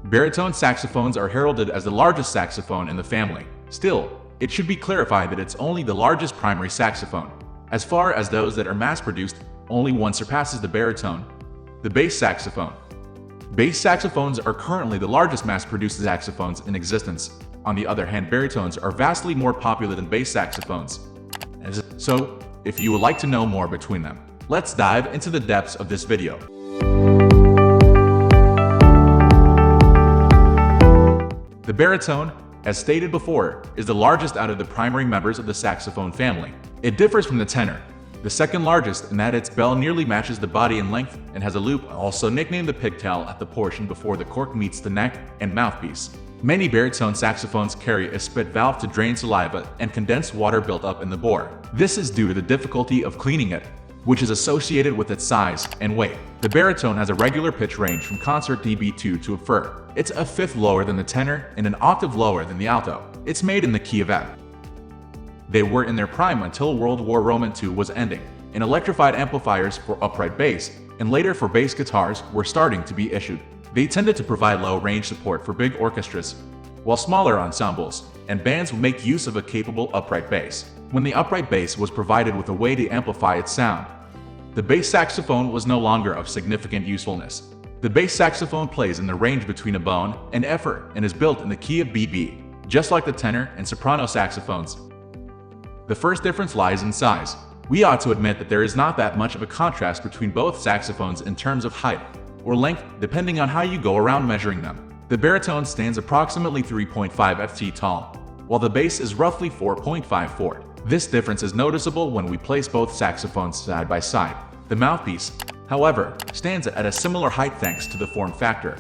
Baritone saxophones are heralded as the largest saxophone in the family. Still, it should be clarified that it's only the largest primary saxophone. As far as those that are mass-produced, only one surpasses the baritone: the bass saxophone. Bass saxophones are currently the largest mass-produced saxophones in existence. On the other hand, baritones are vastly more popular than bass saxophones. So, if you would like to know more between them, let's dive into the depths of this video. The baritone, as stated before, is the largest out of the primary members of the saxophone family. It differs from the tenor, the second largest, in that its bell nearly matches the body in length and has a loop, also nicknamed the pigtail, at the portion before the cork meets the neck and mouthpiece. Many baritone saxophones carry a spit valve to drain saliva and condensed water built up in the bore. This is due to the difficulty of cleaning it, which is associated with its size and weight. The baritone has a regular pitch range from concert dB2 to a fur. It's a fifth lower than the tenor and an octave lower than the alto. It's made in the key of F. They were in their prime until World War II was ending, and electrified amplifiers for upright bass, and later for bass guitars, were starting to be issued. They tended to provide low-range support for big orchestras, while smaller ensembles and bands would make use of a capable upright bass. When the upright bass was provided with a way to amplify its sound, the bass saxophone was no longer of significant usefulness. The bass saxophone plays in the range between a bone and F and is built in the key of BB, just like the tenor and soprano saxophones. The first difference lies in size. We ought to admit that there is not that much of a contrast between both saxophones in terms of height or length, depending on how you go around measuring them. The baritone stands approximately 3.5 ft tall, while the bass is roughly 4.54. This difference is noticeable when we place both saxophones side by side. The mouthpiece, however, stands at a similar height thanks to the form factor.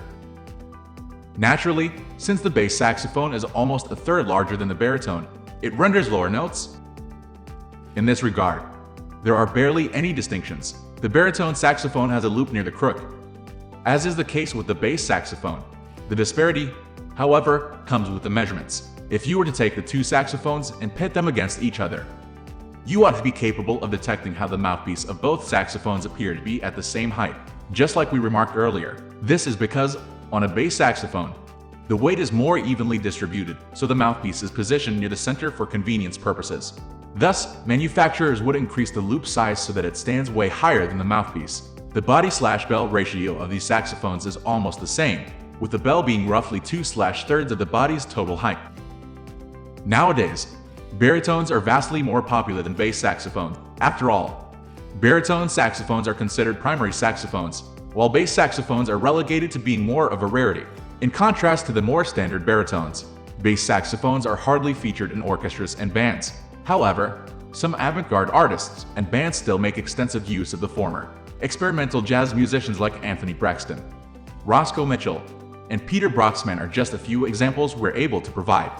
Naturally, since the bass saxophone is almost a third larger than the baritone, it renders lower notes. In this regard, there are barely any distinctions. The baritone saxophone has a loop near the crook, as is the case with the bass saxophone. The disparity, however, comes with the measurements. If you were to take the two saxophones and pit them against each other, you ought to be capable of detecting how the mouthpiece of both saxophones appear to be at the same height. Just like we remarked earlier, this is because, on a bass saxophone, the weight is more evenly distributed, so the mouthpiece is positioned near the center for convenience purposes. Thus, manufacturers would increase the loop size so that it stands way higher than the mouthpiece. The body/bell ratio of these saxophones is almost the same, with the bell being roughly 2/3 of the body's total height. Nowadays, baritones are vastly more popular than bass saxophones. After all, baritone saxophones are considered primary saxophones, while bass saxophones are relegated to being more of a rarity. In contrast to the more standard baritones, bass saxophones are hardly featured in orchestras and bands. However, some avant-garde artists and bands still make extensive use of the former. Experimental jazz musicians like Anthony Braxton, Roscoe Mitchell, and Peter Broxman are just a few examples we're able to provide.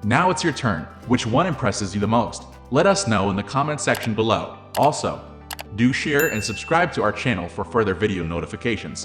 Now it's your turn. Which one impresses you the most? Let us know in the comment section below. Also, do share and subscribe to our channel for further video notifications.